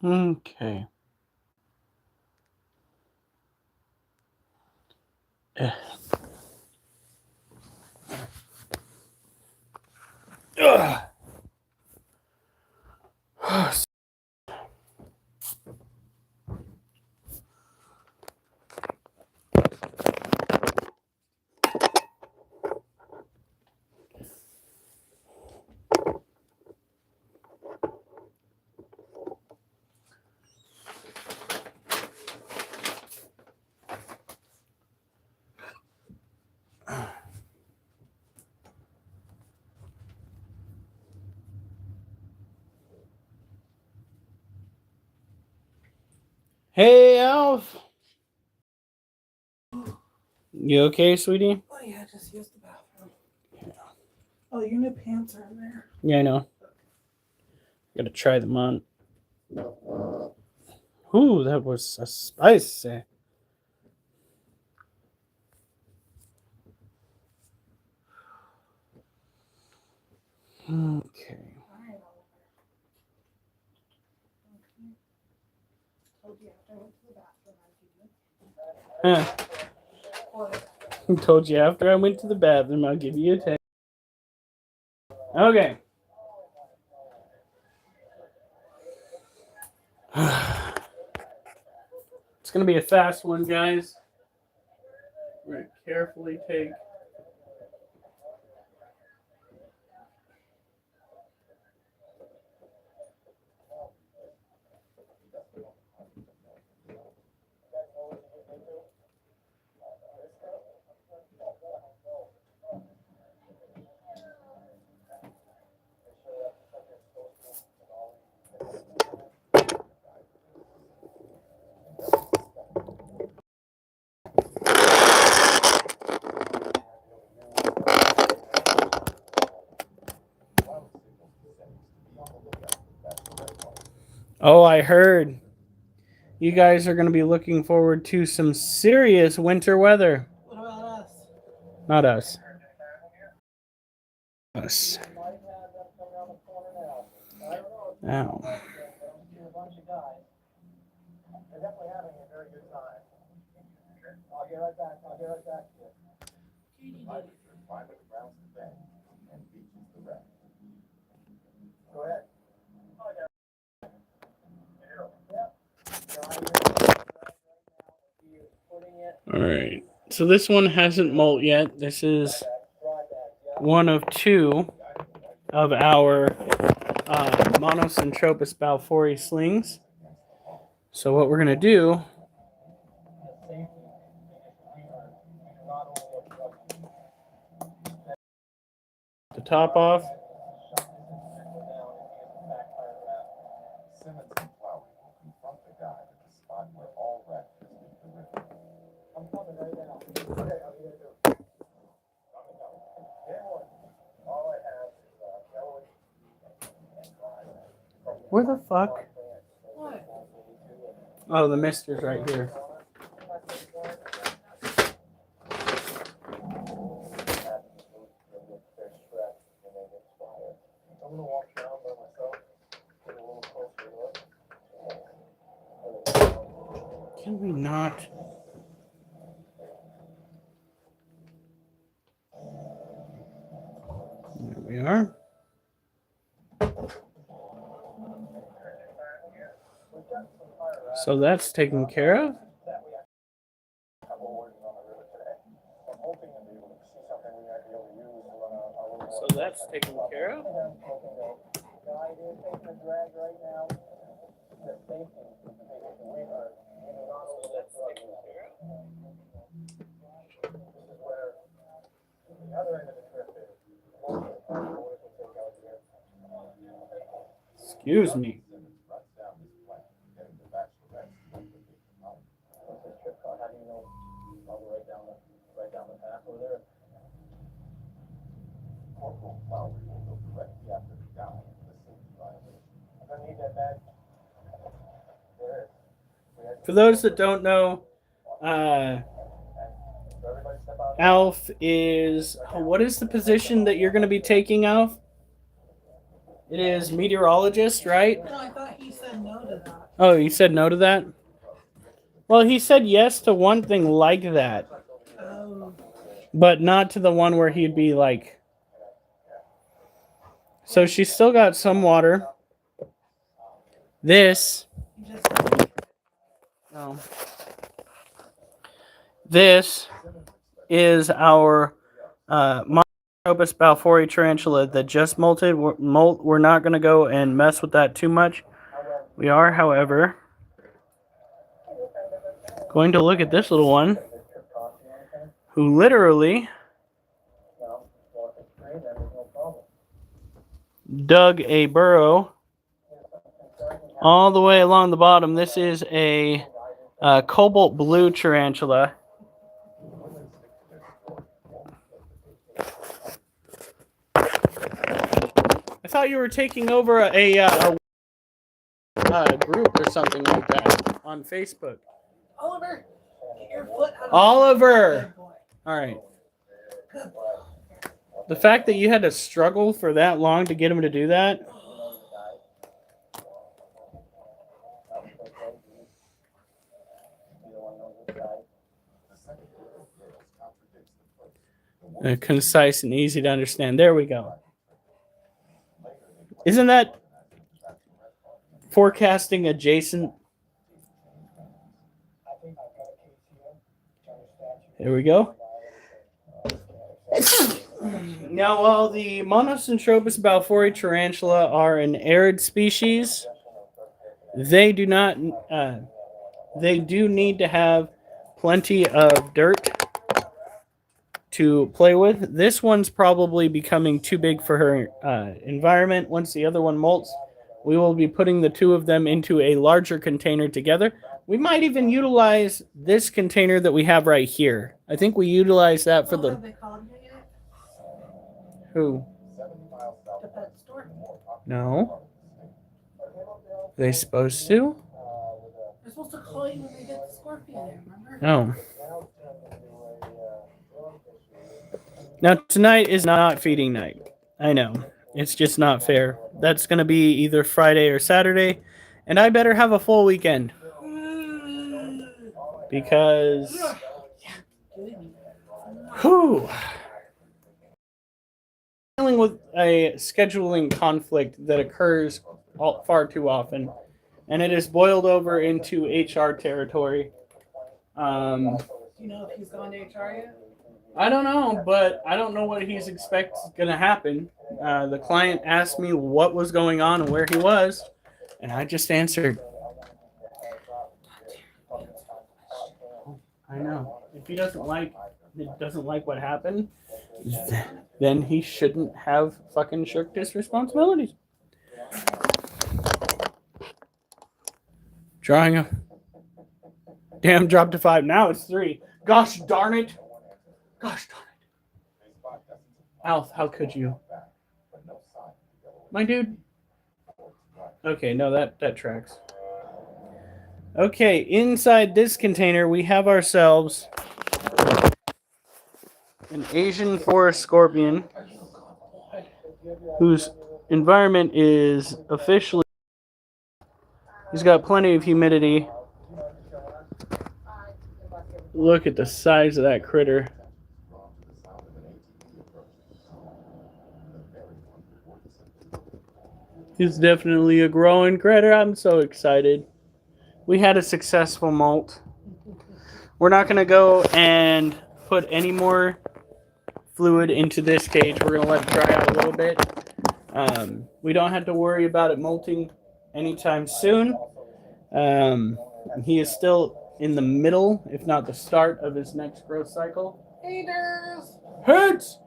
Okay. Ugh. Hey, Alf. You okay, sweetie? Oh, yeah, just use the bathroom. Yeah. Oh, your new pants are in there. Yeah, I know. Gotta try them on. Ooh, that was a spicy. Okay. Huh. I told you after I went to the bathroom, I'll give you a text. Okay. It's going to be a fast one, guys. We're going to carefully take. Oh, I heard. You guys are going to be looking forward to some serious winter weather. What about us? Not us. Us. Ow. They're definitely having a very good time. I'll get right back to you. Five at the grounds to bed and beaches the rest. Go ahead. All right. So this one hasn't molt yet. This is one of two of our Monocentropus balfouri slings. So what we're going to do, the top off. Simmons and Flowers will confront the guy at the spot where all wreck has been delivered. I'm coming right now. Okay, I'll be there too. All I have is Where the fuck? What? Oh, the mister's right here. I'm gonna walk around by myself, get a little closer look. Can we not? There we are. So that's taken care of. So that's taken care of. Excuse me. For those that don't know, Alf is, what is the position that you're going to be taking, Alf? It is meteorologist, right? No, I thought he said no to that. Oh, he said no to that? Well, he said yes to one thing like that, Oh, but not to the one where he'd be like. So she's still got some water. This. you just No. This is our Monotropis balfouri tarantula that just molted. We're not going to go and mess with that too much. We are, however, going to look at this little one who literally dug a burrow all the way along the bottom. This is a cobalt blue tarantula. I thought you were taking over a group or something like that on Facebook. Oliver, get your foot out of Oliver! Good boy. All right. Good boy. The fact that you had to struggle for that long to get him to do that. Concise and easy to understand. There we go. Isn't that forecasting adjacent? There we go. Now, while the Monotropis balfouri tarantula are an arid species, they do not. They do need to have plenty of dirt to play with. This one's probably becoming too big for her environment. Once the other one molts, we will be putting the two of them into a larger container together. We might even utilize this container that we have right here. I think we utilize that for the... Have they called you yet? Who? The pet store? No. Are they supposed to? They're supposed to call you when they get the scorpion, remember? No. Now, tonight is not feeding night. I know. It's just not fair. That's going to be either Friday or Saturday, and I better have a full weekend. Because... Whew. Dealing with a scheduling conflict that occurs far too often, and it is boiled over into HR territory. Do you know if he's gone to HR yet? I don't know, but I don't know what he's expects going to happen. The client asked me what was going on and where he was, and I just answered. I know. If he doesn't like what happened, then he shouldn't have fucking shirked his responsibilities. Drawing a damn drop to 5. Now it's 3. Gosh darn it. Gosh darn it. Alf, how could you? My dude. Okay, no, that tracks. Okay, inside this container we have ourselves an Asian forest scorpion whose environment is officially... He's got plenty of humidity. Look at the size of that critter. He's definitely a growing critter. I'm so excited. We had a successful molt. We're not going to go and put any more fluid into this cage. We're going to let it dry out a little bit. We don't have to worry about it molting anytime soon. He is still in the middle, if not the start, of his next growth cycle. Hey, Durs! Hurts!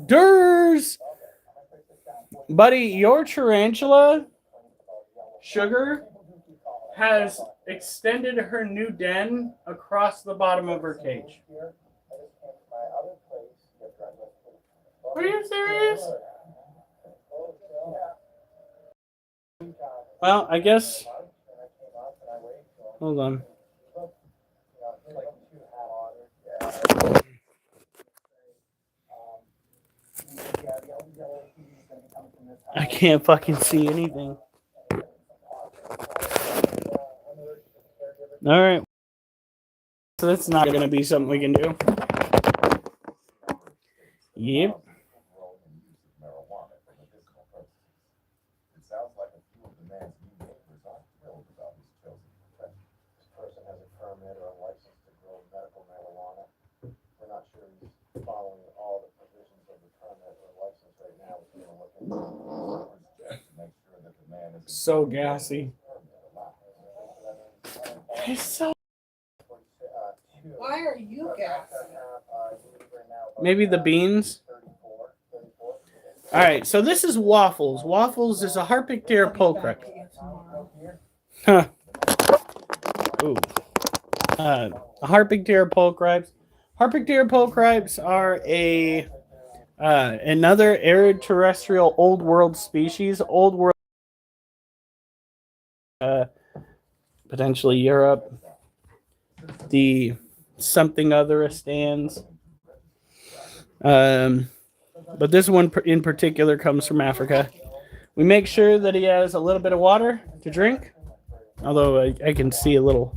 Durs! Buddy, your tarantula, Sugar, has extended her new den across the bottom of her cage. Are you serious? Well, I guess... Hold on. I can't fucking see anything. All right. So that's not going to be something we can do. Yep. Marijuana for medicinal purposes. It sounds like a few of the man's new neighbors aren't thrilled about his chosen profession. This person has a permit or a license to grow medical marijuana. We're not sure he's following all the provisions of the permit or license right now. We're going to look into it to make sure that the man is So gassy. It's so. Why are you gassy? Maybe the beans. All right, so this is waffles. Waffles is a Harpic deer pulchric. Huh. Ooh. A Harpic deer pulchrips. Harpic deer pulchrips are a another arid terrestrial old world species. Old world, potentially Europe. The something other stands. But this one in particular comes from Africa. We make sure that he has a little bit of water to drink. Although I can see a little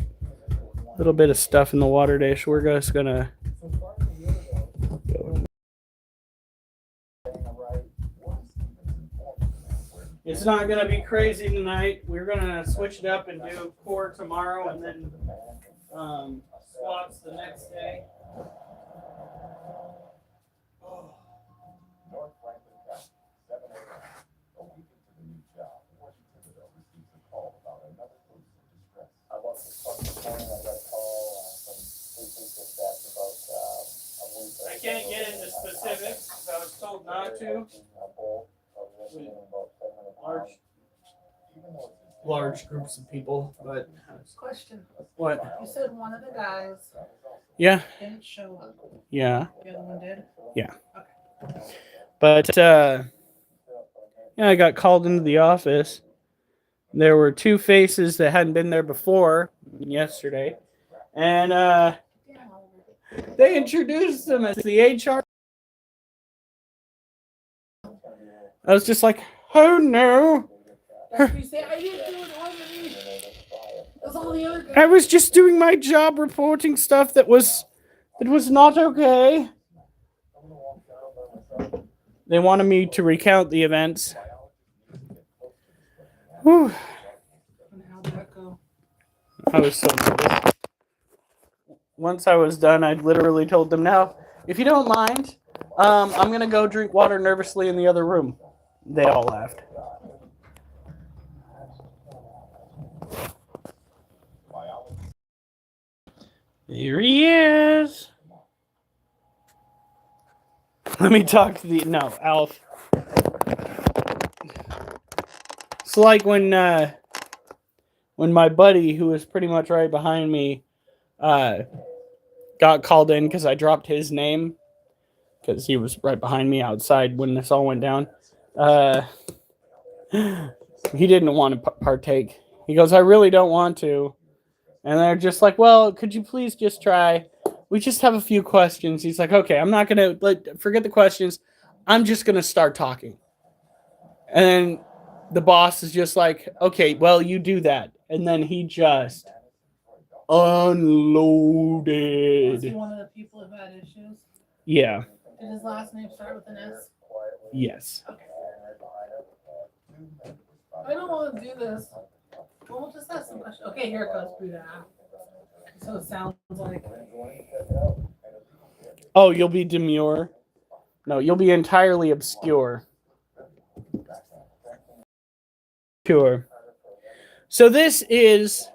bit of stuff in the water dish. We're just gonna. It's not gonna be crazy tonight. We're gonna switch it up and do core tomorrow, and then squats the next day. North Franklin County, 7 a.m. A week into the new job, Washington receives a call about another case of distress. I was this morning. I got a call from police dispatch about a week. I can't get into specifics because I was told not to. Large groups of people, but Question. what? You said one of the guys Yeah, didn't show up. yeah, The other one did? yeah. Okay. But yeah, I got called into the office. There were two faces that hadn't been there before yesterday, and they introduced them as the HR. I was just like, oh no. That's what you say. I didn't do it already. It was all the other guys. I was just doing my job reporting stuff that was not okay. They wanted me to recount the events. Whew. And how'd that go? I was so nervous. Once I was done, I literally told them, now, if you don't mind, I'm going to go drink water nervously in the other room. They all laughed. Here he is. Let me talk to the... No, Alf. It's like when my buddy, who was pretty much right behind me, got called in because I dropped his name. Because he was right behind me outside when this all went down. He didn't want to partake. He goes, I really don't want to. And they're just like, well, could you please just try? We just have a few questions. He's like, okay, I'm not going to forget the questions. I'm just going to start talking. And then the boss is just like, okay, well, you do that. And then he just unloaded. Was he one of the people who had issues? Yeah. Did his last name start with an S? Yes. Okay. I don't want to do this. Well, we'll just ask some questions. Okay, here it goes. Breathe it out. So it sounds like. Oh, you'll be demure? No, you'll be entirely obscure. Pure. So this is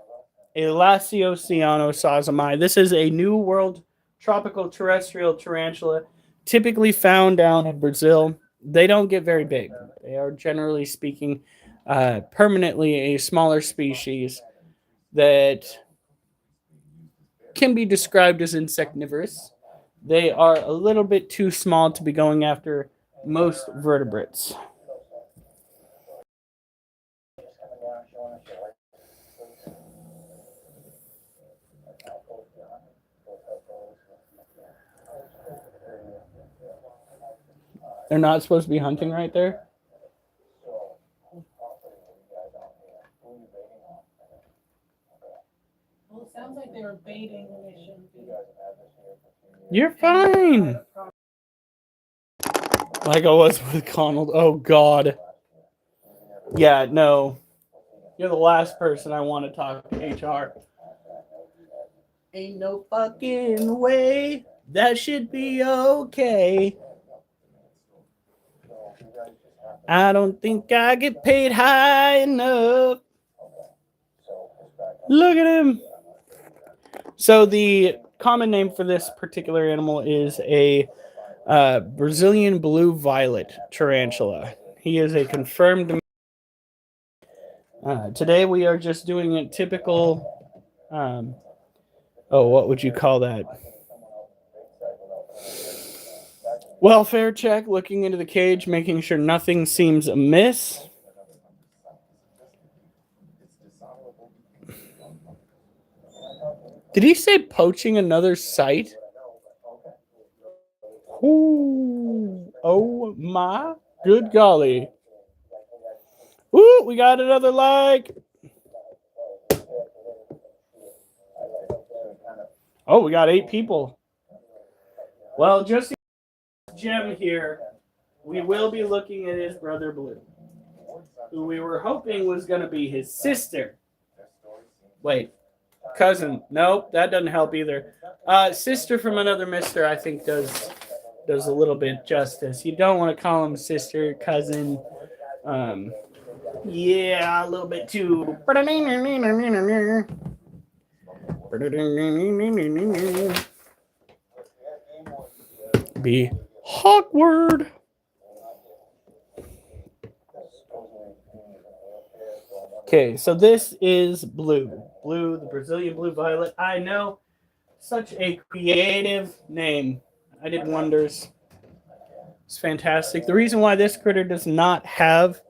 a Lacioceano sazamai. This is a New World tropical terrestrial tarantula, typically found down in Brazil. They don't get very big. They are, generally speaking, permanently a smaller species that can be described as insectivorous. They are a little bit too small to be going after most vertebrates. They're not supposed to be hunting right there? Well, it sounds like they were baiting when they shouldn't be. You're fine. Like I was with Donald. Oh, God. Yeah, no. You're the last person I want to talk to HR. Ain't no fucking way that should be okay. I don't think I get paid high enough. Look at him. So the common name for this particular animal is a Brazilian blue violet tarantula. He is a confirmed. Today we are just doing a typical. What would you call that? Welfare check, looking into the cage, making sure nothing seems amiss. Did he say poaching another site? Ooh, oh my good golly. Ooh, we got another like. Oh, we got 8 people. Well, just Jim here, we will be looking at his brother Blue, who we were hoping was going to be his sister. Wait, cousin. Nope, that doesn't help either. Sister from another mister, I think, does a little bit justice. You don't want to call him sister, cousin. Yeah, a little bit too. Be awkward. Okay, so this is Blue. Blue, the Brazilian blue violet. I know, such a creative name. I did wonders. It's fantastic. The reason why this critter does not have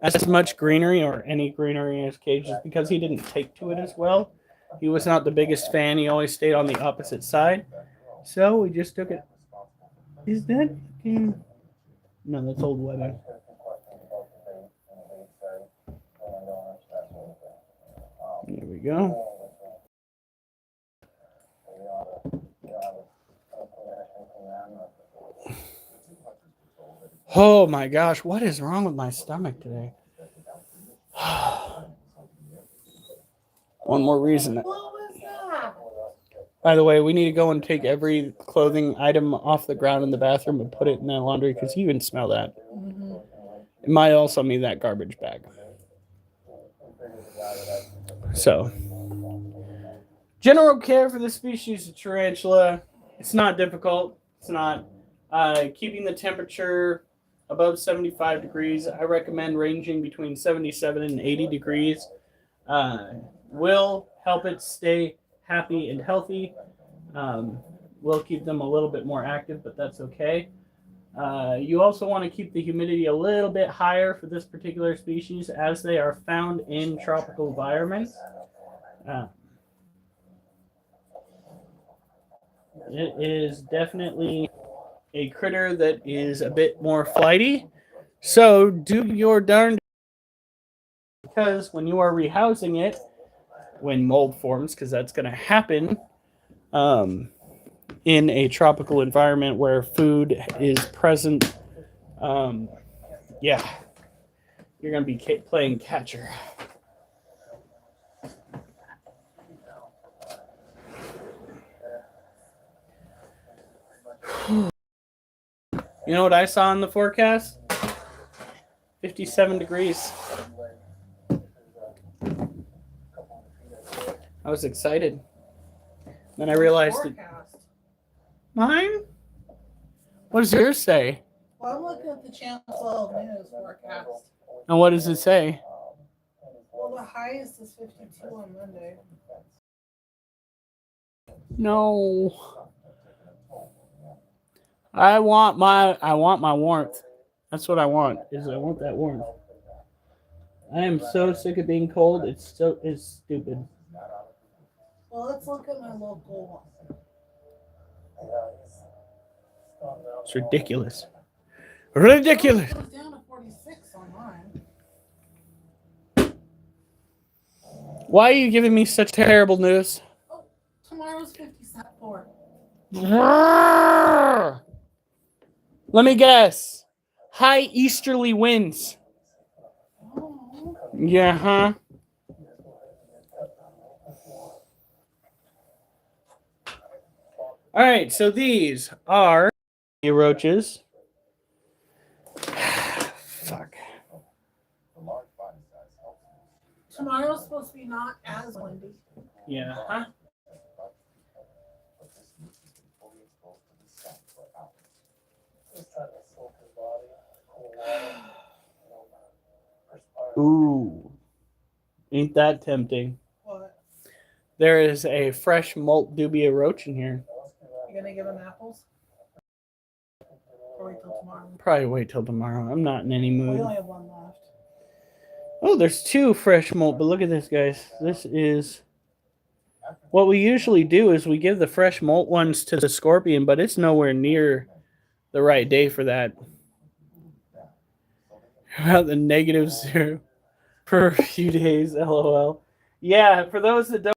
as much greenery or any greenery in his cage is because he didn't take to it as well. He was not the biggest fan. He always stayed on the opposite side. So we just took it. Is that? No, that's old weather. There we go. Oh my gosh, what is wrong with my stomach today? One more reason. What was that? By the way, we need to go and take every clothing item off the ground in the bathroom and put it in that laundry because you can smell that. Mm-hmm. It might also mean that garbage bag. So, general care for the species of tarantula, it's not difficult. It's not. Keeping the temperature above 75 degrees. I recommend ranging between 77 and 80 degrees. Will help it stay happy and healthy. Will keep them a little bit more active, but that's okay. You also want to keep the humidity a little bit higher for this particular species as they are found in tropical environments. It is definitely a critter that is a bit more flighty. So do your darn, because when you are rehousing it, when mold forms, because that's going to happen in a tropical environment where food is present, yeah, you're going to be playing catcher. You know what I saw in the forecast? 57 degrees. I was excited. Then I realized it. Mine? What does yours say? Well, I'm looking at the Channel 12 news forecast. And what does it say? Well, the highest is 52 on Monday. No. I want my warmth. That's what I want. I want that warmth. I am so sick of being cold. It's stupid. Well, let's look at my local one. It's ridiculous. Ridiculous. It goes down to 46 on mine. Why are you giving me such terrible news? tomorrow's 54. Let me guess. High easterly winds. Oh. Yeah, huh? All right, so these are roaches. Fuck. Tomorrow's supposed to be not as windy. Yeah, huh? Ooh. Ain't that tempting? What? There is a fresh molt dubia roach in here. You gonna give him apples? Or wait till tomorrow? Probably wait till tomorrow. I'm not in any We mood. only have one left. Oh, there's 2 fresh molt, but look at this, guys. This is... What we usually do is we give the fresh molt ones to the scorpion, but it's nowhere near the right day for that. About the -0 for a few days, lol. Yeah, for those that don't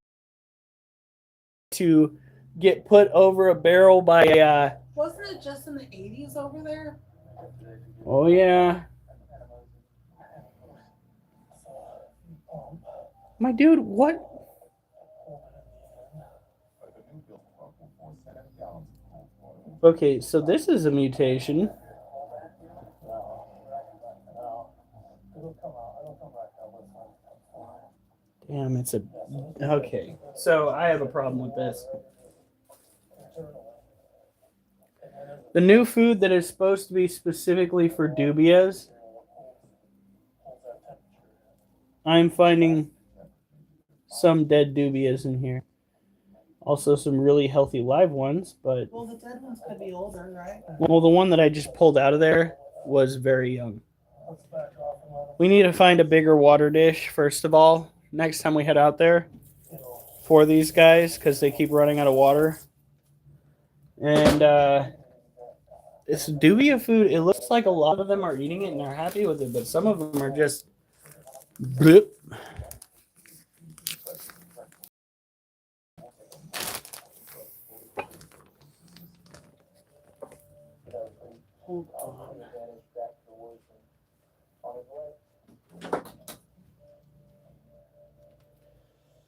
to get put over a barrel by Wasn't it just in the 80s over there? oh yeah. My dude, what? Okay, so this is a mutation. Damn, it's a... Okay, so I have a problem with this. The new food that is supposed to be specifically for dubias, I'm finding some dead dubias in here. Also some really healthy live ones, but... Well, the dead ones could be older, right? Well, the one that I just pulled out of there was very young. We need to find a bigger water dish, first of all, next time we head out there for these guys, because they keep running out of water. And this dubia food, it looks like a lot of them are eating it and they're happy with it, but some of them are just... Blip. Hold on.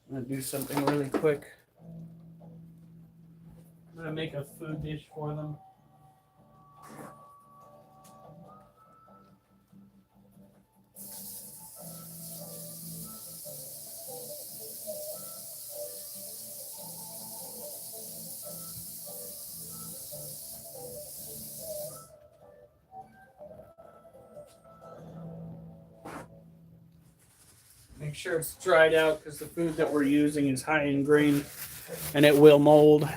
I'm gonna do something really quick. I'm gonna make a food dish for them. Make sure it's dried out because the food that we're using is high in grain and it will mold.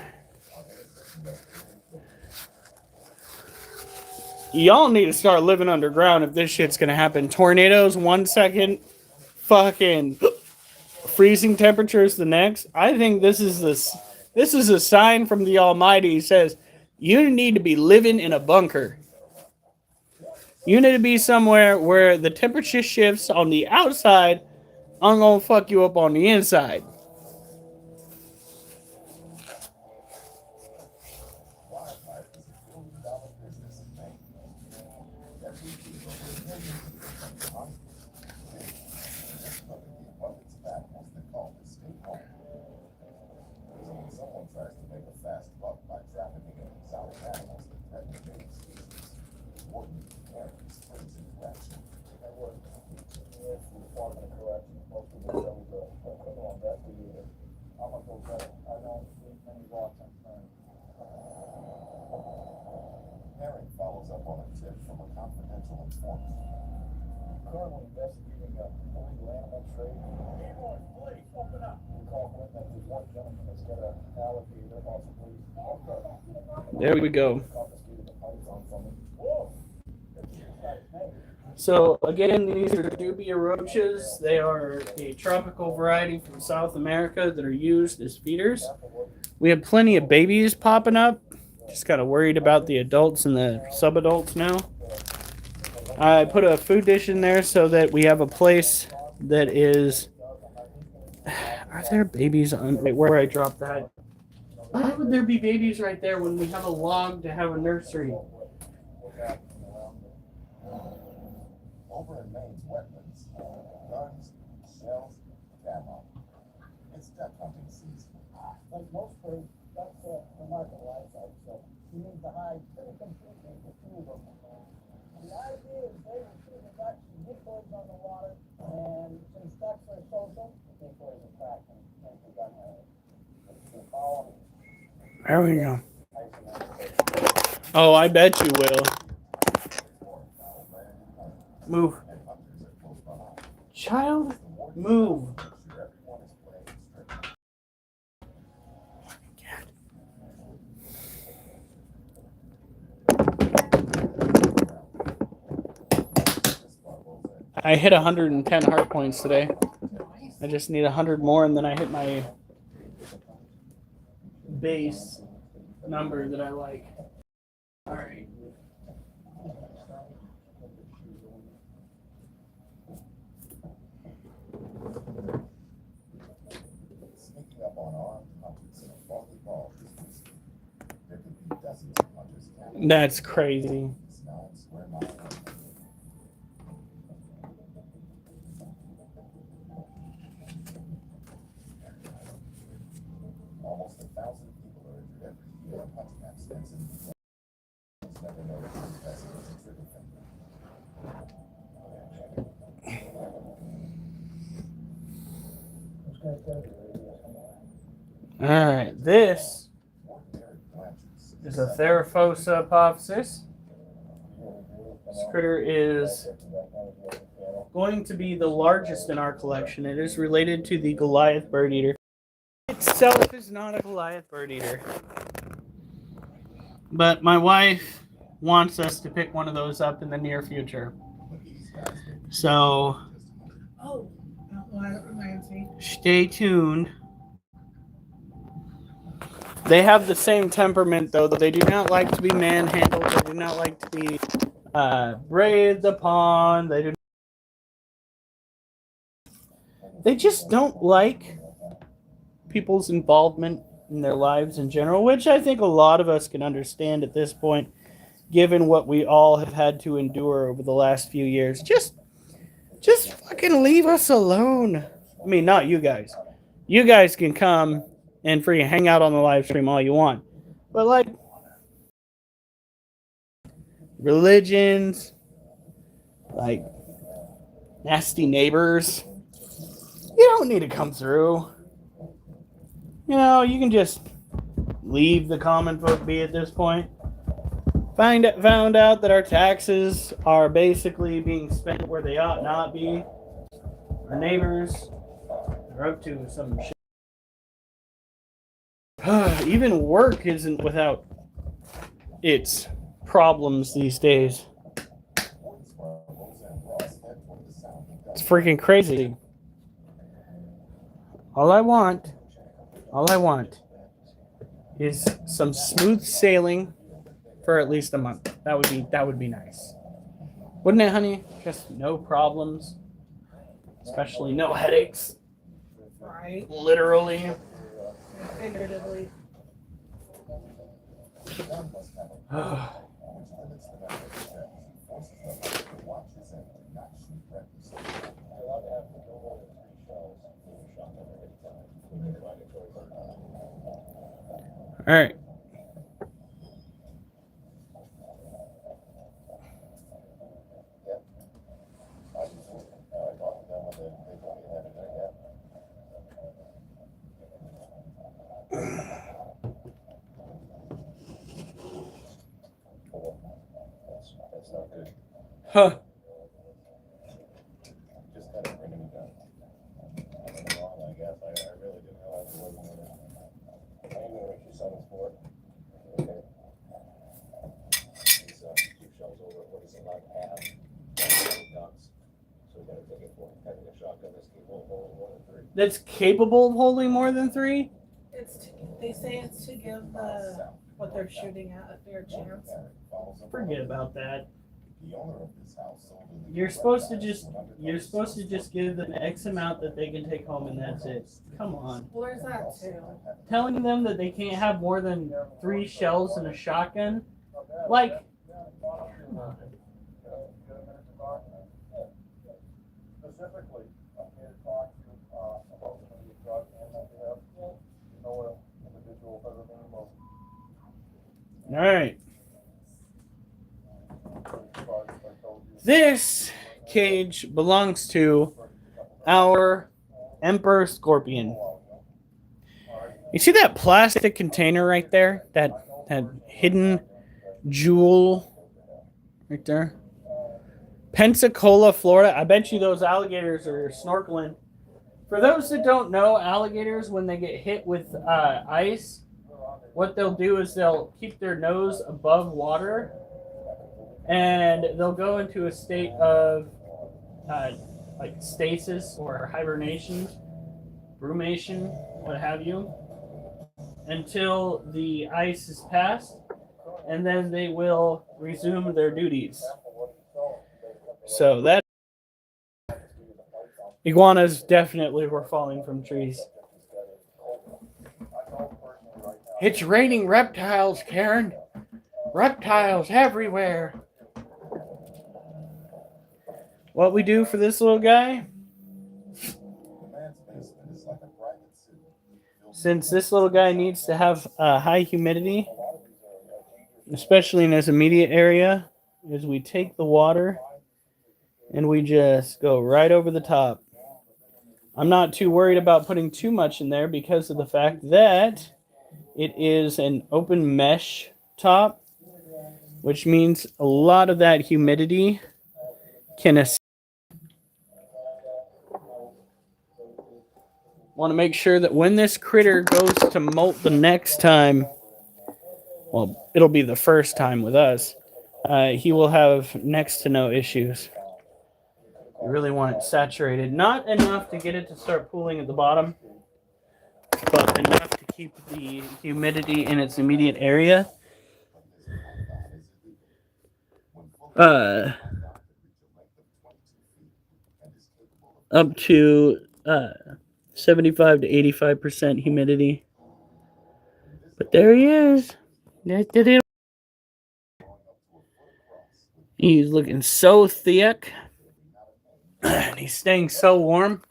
Y'all need to start living underground if this shit's gonna happen. Tornadoes 1 second, fucking freezing temperatures the next. I think this is a sign from the Almighty. He says, you need to be living in a bunker. You need to be somewhere where the temperature shifts on the outside. I'm gonna fuck you up on the inside. Herring follows up on a tip from a confidential informant. Currently investigating a illegal animal trade. Hey boys, please open up. We call him that this one gentleman has got an alligator, possibly. There we go. Confiscated the python from him. Whoa! So again, these are dubia roaches. They are a tropical variety from South America that are used as feeders. We have plenty of babies popping up. Just kind of worried about the adults and the sub-adults now. I put a food dish in there so that we have a place that is... Are there babies on... Wait, where I dropped that? Why would there be babies right there when we have a log to have a nursery? Over in Maine's wetlands, guns, shells, ammo. It's duck hunting season. Like most birds, ducks are remarkable eyesight, so you need to hide pretty completely to fool them. The idea is they will see the ducks and decoys on the water, and since ducks are social, the decoys attract them and the duck hunters. You can follow them. There we go. Oh, I bet you will. Move. Child, move. I hit 110 heart points today. I just need 100 more and then I hit my base number that I like. All right. Sneaking up on armed hunters in a foggy ball is risky. There could be dozens of hunters camping. That's crazy. 9 square miles. Almost 1,000 people are injured every year in hunting accidents in the U.S. Never know if this vessel is a trigger finger. All right. This Ordinary branches. is a Theraphosa apophysis. This critter is going to be the largest in our collection. It is related to the Goliath bird eater. Itself is not a Goliath bird eater. But my wife wants us to pick one of those up in the near future. So Oh, that reminds me. stay tuned. They have the same temperament, though. They do not like to be manhandled. They do not like to be breathed upon. They just don't like people's involvement in their lives in general, which I think a lot of us can understand at this point, given what we all have had to endure over the last few years. Just fucking leave us alone. I mean, not you guys. You guys can come and free hang out on the live stream all you want. But like religions, like nasty neighbors, you don't need to come through. You know, you can just leave the common folk be at this point. Found out that our taxes are basically being spent where they ought not be. Our neighbors are up to some shit. Even work isn't without its problems these days. It's freaking crazy. All I want is some smooth sailing for at least a month. That would be nice. Wouldn't it, honey? Just no problems. Especially no headaches. Right. Literally. Figuratively. All right. That's not good. Huh. Just kind of bringing it down. I'm wrong, I guess. I really didn't realize it wasn't in it. I'm gonna make you summons for it. Okay. These two shells over, what is it, like half? Ducks. So we gotta take it for having a shotgun that's capable of holding 1 and 3. That's capable of holding more than 3? They say it's to give what they're shooting at a fair chance. Forget about that. The owner of this house sold illegal You're supposed to reptiles just to an undercover you're supposed to just soldier. give them X amount that they can take home and that's it. Come on. Where's that to? Telling them that they can't have more than 3 shells in a shotgun? Like, come on. Specifically, I'm here to talk to you about some of the drug handles we have. You know an individual by the name of Alright. This cage belongs to our Emperor Scorpion. You see that plastic container right there? That hidden jewel right there? Pensacola, Florida. I bet you those alligators are snorkeling. For those that don't know, alligators, when they get hit with ice, what they'll do is they'll keep their nose above water and they'll go into a state of like stasis or hibernation, brumation, what have you, until the ice is passed, and then they will resume their duties. So that iguanas definitely were falling from trees. It's raining reptiles, Karen. Reptiles everywhere. What we do for this little guy? Since this little guy needs to have high humidity, especially in his immediate area, is we take the water and we just go right over the top. I'm not too worried about putting too much in there because of the fact that it is an open mesh top, which means a lot of that humidity can escape. Want to make sure that when this critter goes to molt the next time, well, it'll be the first time with us, he will have next to no issues. You really want it saturated. Not enough to get it to start pooling at the bottom, but enough to keep the humidity in its immediate area. Up to 75 to 85% humidity. But there he is. He's looking so thick. And he's staying so warm.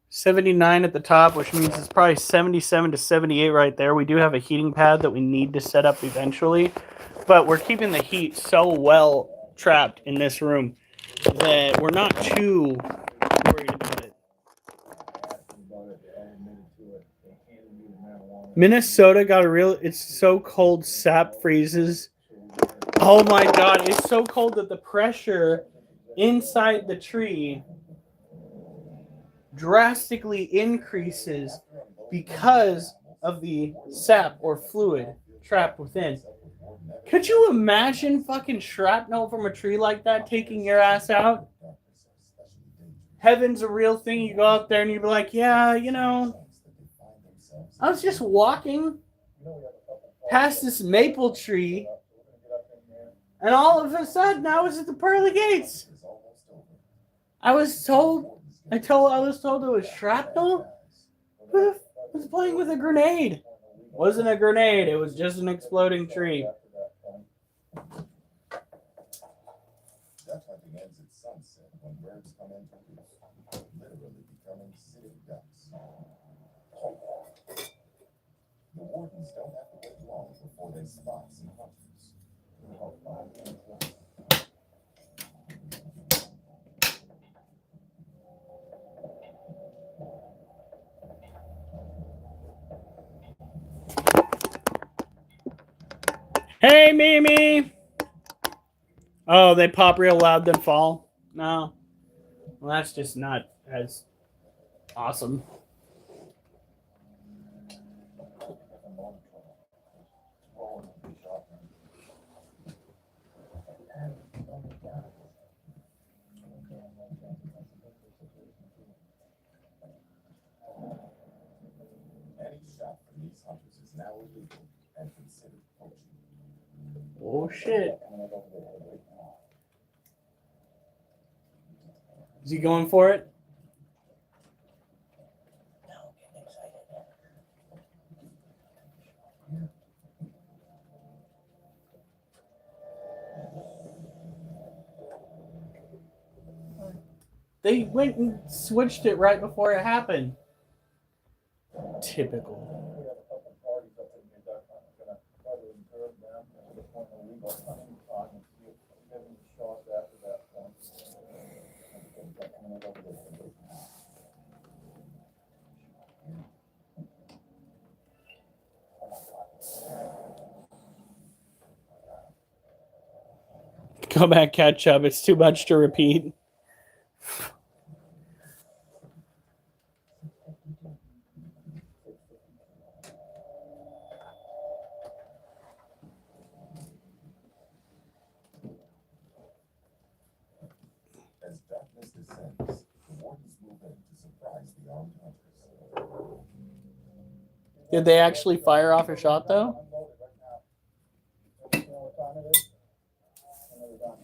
79 at the top, which means it's probably 77 to 78 right there. We do have a heating pad that we need to set up eventually. But we're keeping the heat so well trapped in this room that we're not too worried about it. Minnesota got a real, it's so cold, sap freezes. Oh my god, it's so cold that the pressure inside the tree drastically increases because of the sap or fluid trapped within. Could you imagine fucking shrapnel from a tree like that taking your ass out? Heaven's a real thing. You go out there and you be like, yeah, you know, I was just walking past this maple tree and all of a sudden I was at the pearly gates. I was told it was shrapnel. I was playing with a grenade. Wasn't a grenade, it was just an exploding tree. Duck hunting ends at sunset when birds come into roost, literally becoming city ducks. The wardens don't have to wait long before they spot some hunters. Hey, Mimi! Oh, they pop real loud then fall? No. Well, that's just not as awesome. Any shot from these hunters is now illegal and considered poaching. Oh, shit. Is he going for it? Now getting excited. They went and switched it right before it happened. Typical. We have a couple parties up in Kentucky. I'm gonna try to observe them to the point where we go hunting time and see if we get any shots after that point. Go back, catch up. It's too much to repeat. As darkness descends, the wardens move in to surprise the armed hunters. Did they actually fire off a shot, though? You know what time it is? And they're done.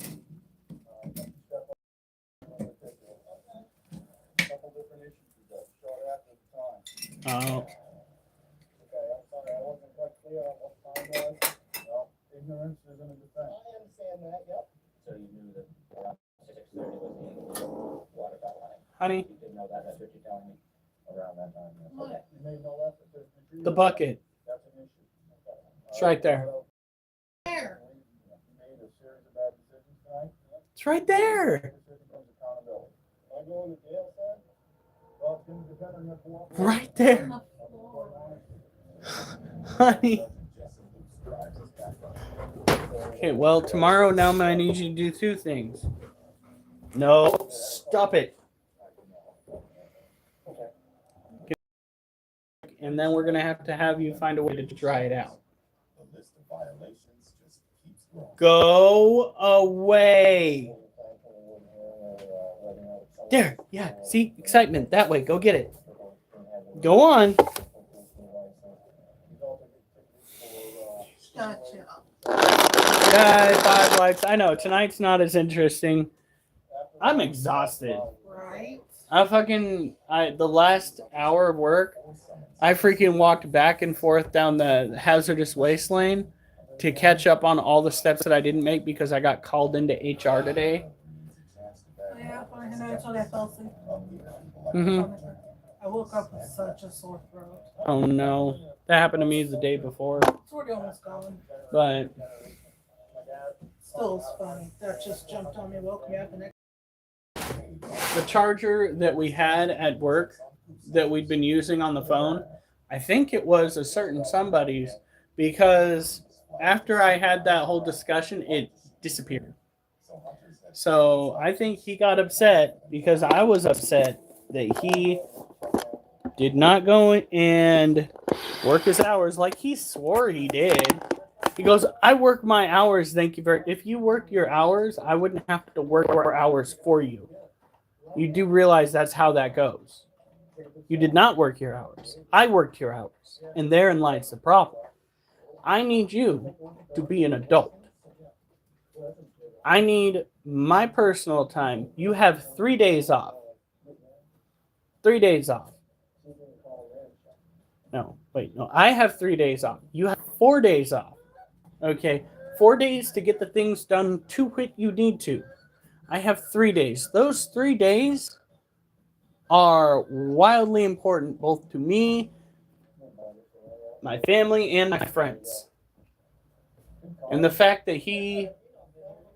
Couple different issues we got, short after the time. Oh. Okay, I'm sorry, I wasn't quite clear on what time was. Well, ignorance isn't a defense. I understand that, yep. So you knew that around 6:30 was the water got running. Honey, You didn't know that, that's what you're telling me? Around that time, yes. What? Okay. You made no effort to. the bucket. That's an issue. Okay. It's right there. There. You made a series of bad decisions tonight. It's right there. Decision comes accountability. Am I going to jail, sir? Well, it's going to depend on your cooperation. Right On there. the floor. Honey. Okay, well, tomorrow now I need you to do two things. No, stop it. And then we're going to have you find a way to dry it out. The list of violations just keeps growing. Go away. There. Yeah. See? Excitement. That way. Go get it. Go on. Gotcha. Guys, 5 likes. I know. Tonight's not as interesting. I'm exhausted. Right? The last hour of work, I freaking walked back and forth down the hazardous waste lane to catch up on all the steps that I didn't make because I got called into HR today. Yeah, I know it's on that Chelsea. Mm-hmm. I woke up with such a sore throat. Oh no. That happened to me the day before. It's already almost gone. But Still, it's funny. That just jumped on me, woke me up, and the charger that we had at work that we'd been using on the phone, I think it was a certain somebody's because after I had that whole discussion, it disappeared. So I think he got upset because I was upset that he did not go and work his hours like he swore he did. He goes, I work my hours, thank you very much. If you worked your hours, I wouldn't have to work your hours for you. You do realize that's how that goes. You did not work your hours. I worked your hours. And therein lies the problem. I need you to be an adult. I need my personal time. You have 3 days off. 3 days off. No, wait, no. I have 3 days off. You have 4 days off. Okay, 4 days to get the things done to what you need to. I have 3 days. Those 3 days are wildly important both to me, my family, and my friends. And the fact that he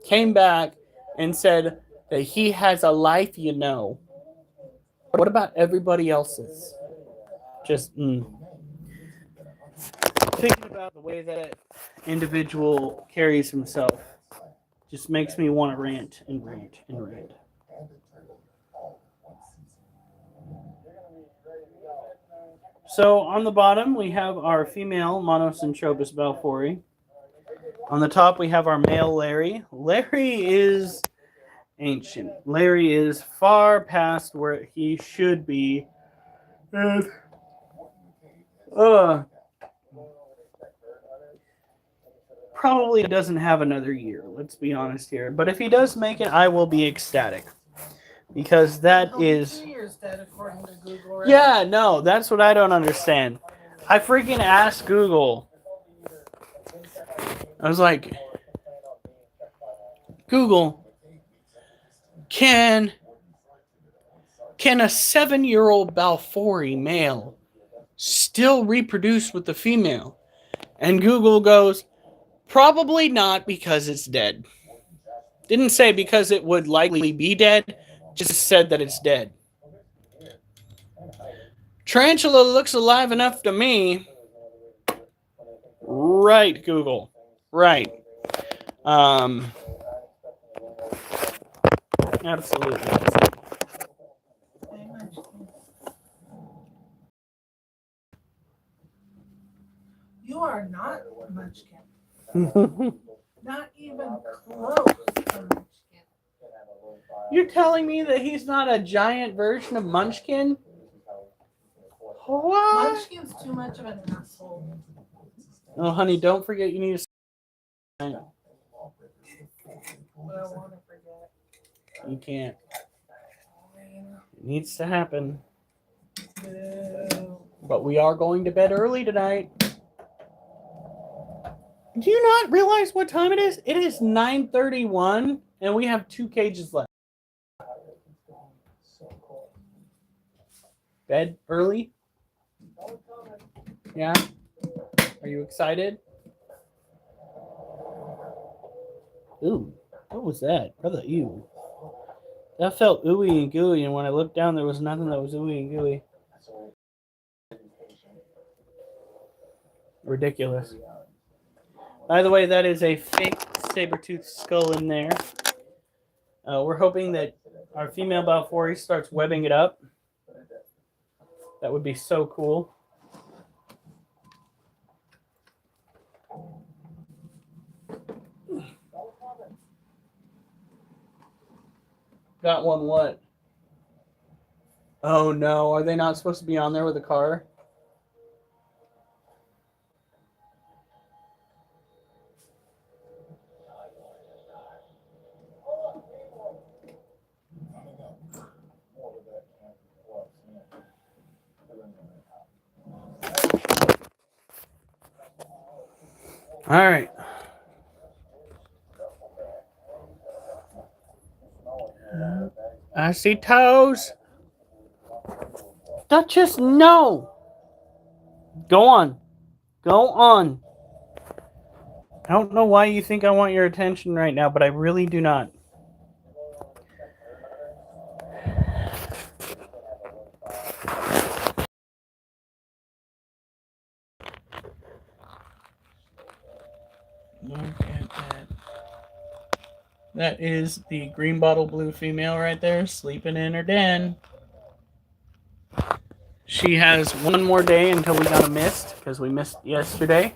came back and said that he has a life, you know. What about everybody else's? Just thinking about the way that individual carries himself just makes me want to rant and rant and rant. So on the bottom, we have our female Monocentrobus balfouri. On the top, we have our male Larry. Larry is ancient. Larry is far past where he should be. And, probably doesn't have another year, let's be honest here. But if he does make it, I will be ecstatic. because that It'll be is 2 years dead according to Google. Right? yeah, no, that's what I don't understand. I freaking asked Google. I was like, Google, can a 7-year-old Balfouri male still reproduce with the female? And Google goes, probably not because it's dead. Didn't say because it would likely be dead, just said that it's dead. Tarantula looks alive enough to me. Right, Google. Right. Absolutely. Hey, Munchkin. You are not Munchkin. Not even close to Munchkin. You're telling me that he's not a giant version of Munchkin? What? Munchkin's too much of an asshole. Oh, honey, don't forget you need to. But I want to forget. You can't. It needs to happen. No. But we are going to bed early tonight. Do you not realize what time it is? It is 9:31, and we have 2 cages left. Bed early? Yeah? Are you excited? Ooh, what was that? Brother, ew. That felt ooey and gooey, and when I looked down, there was nothing that was ooey and gooey. Ridiculous. By the way, that is a fake saber-toothed skull in there. We're hoping that our female Balfouri starts webbing it up. That would be so cool. Got one what? Oh no, are they not supposed to be on there with a car? All right. I see toes. Duchess, no. Go on. Go on. I don't know why you think I want your attention right now, but I really do not. Look at that. That is the green bottle blue female right there, sleeping in her den. She has one more day until we got a mist, because we missed yesterday.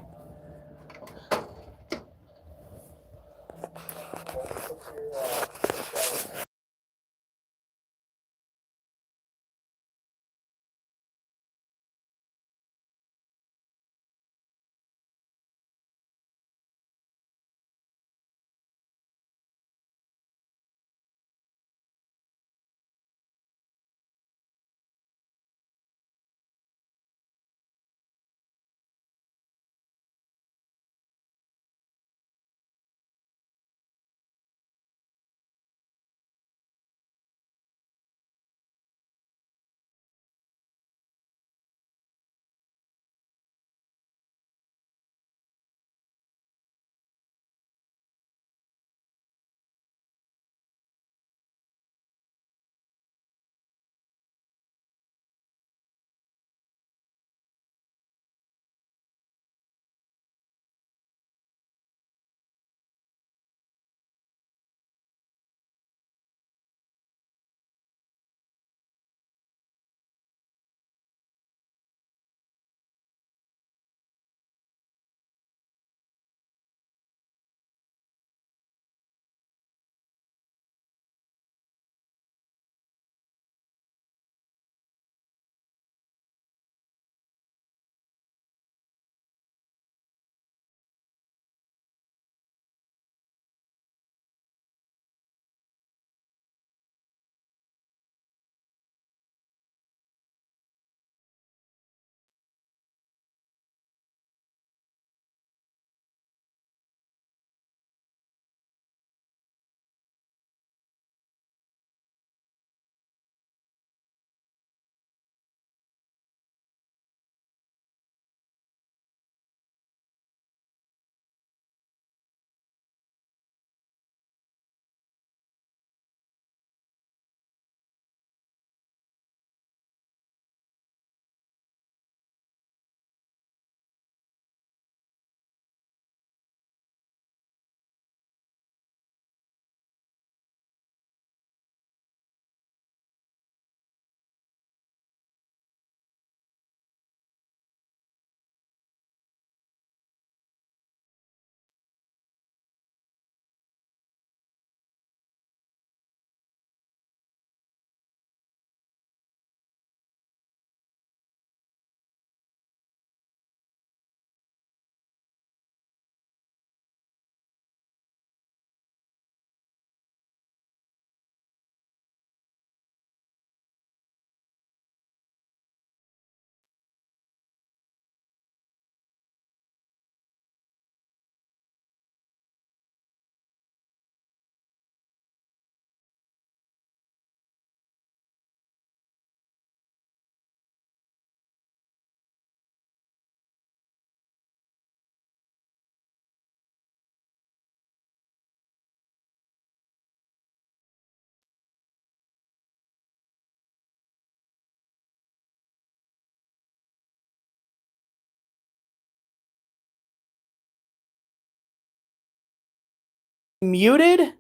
Muted?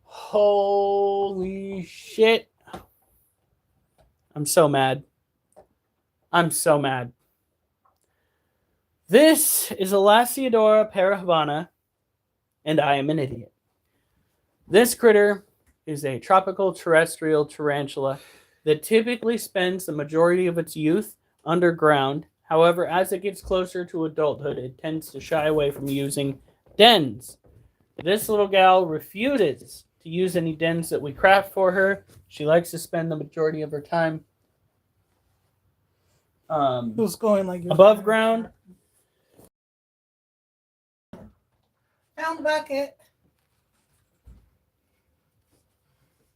Holy shit. I'm so mad. I'm so mad. This is Elasiodora parahabana, and I am an idiot. This critter is a tropical terrestrial tarantula that typically spends the majority of its youth underground. However, as it gets closer to adulthood, it tends to shy away from using dens. This little gal refuses to use any dens that we craft for her. She likes to spend the majority of her time Who's going like above ground. Found the bucket.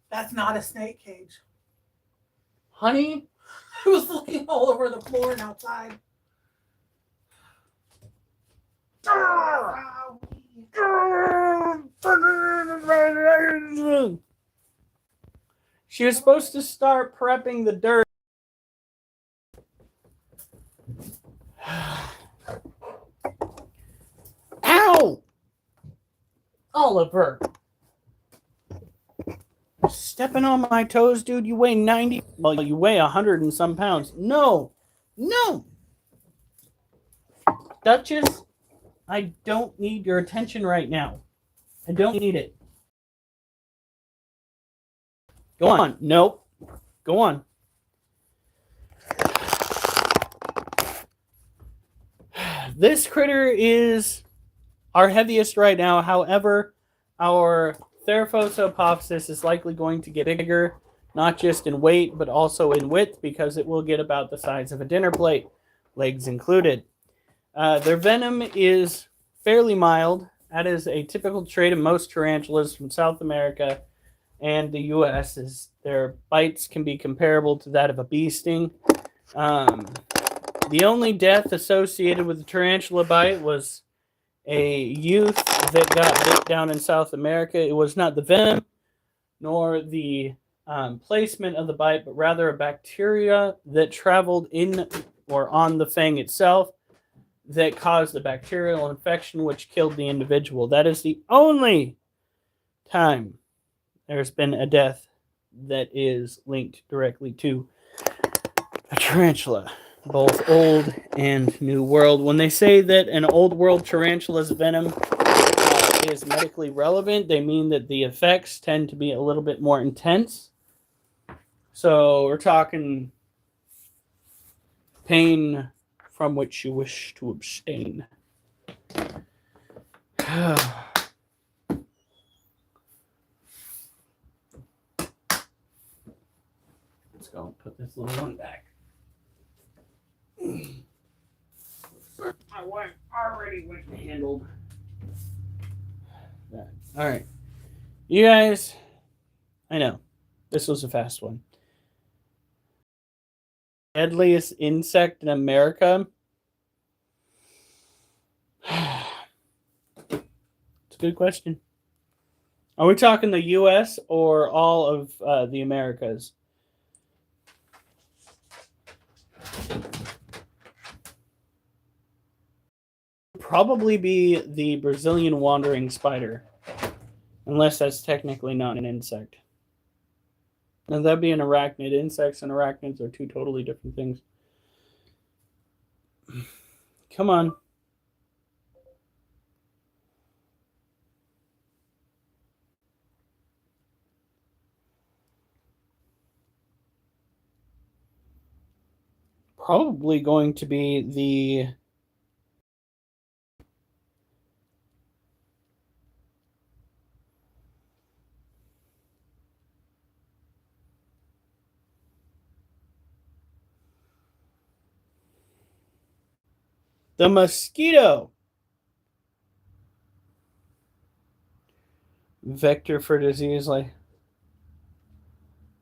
That's not a snake cage. Honey, I was looking all over the floor and outside. she was supposed to start prepping the dirt. Ow! Oliver. Stepping on my toes, dude. You weigh 90. Well, you weigh 100 and some pounds. No. No. Duchess, I don't need your attention right now. I don't need it. Go on. Nope. Go on. This critter is our heaviest right now. However, our Theraphosa is likely going to get bigger, not just in weight, but also in width, because it will get about the size of a dinner plate, legs included. Their venom is fairly mild. That is a typical trait of most tarantulas from South America and the U.S. is their bites can be comparable to that of a bee sting. The only death associated with the tarantula bite was a youth that got bit down in South America. It was not the venom nor the placement of the bite, but rather a bacteria that traveled in or on the fang itself that caused the bacterial infection, which killed the individual. That is the only time there's been a death that is linked directly to a tarantula, both old and new world. When they say that an old world tarantula's venom is medically relevant, they mean that the effects tend to be a little bit more intense. So we're talking pain from which you wish to abstain. Let's go and put this little one back. My wife already went and handled that. All right. You guys, I know, this was a fast one. Deadliest insect in America? It's a good question. Are we talking the U.S. or all of the Americas? Probably be the Brazilian wandering spider, unless that's technically not an insect. Now that'd be an arachnid. Insects and arachnids are two totally different things. Come on. Probably going to be the mosquito. Vector for disease like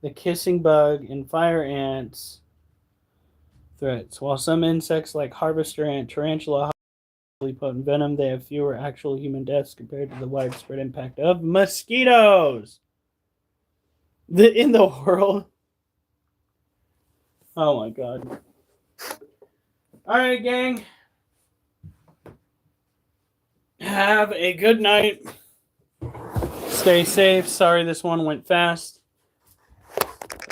the kissing bug and fire ants threats. While some insects like harvester ant, tarantula, have highly potent venom, they have fewer actual human deaths compared to the widespread impact of mosquitoes in the world. Oh my god. All right, gang. Have a good night. Stay safe. Sorry this one went fast.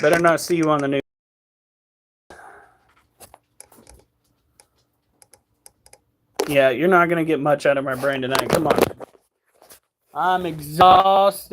Better not see you on the news. Yeah, you're not going to get much out of my brain tonight. Come on. I'm exhausted.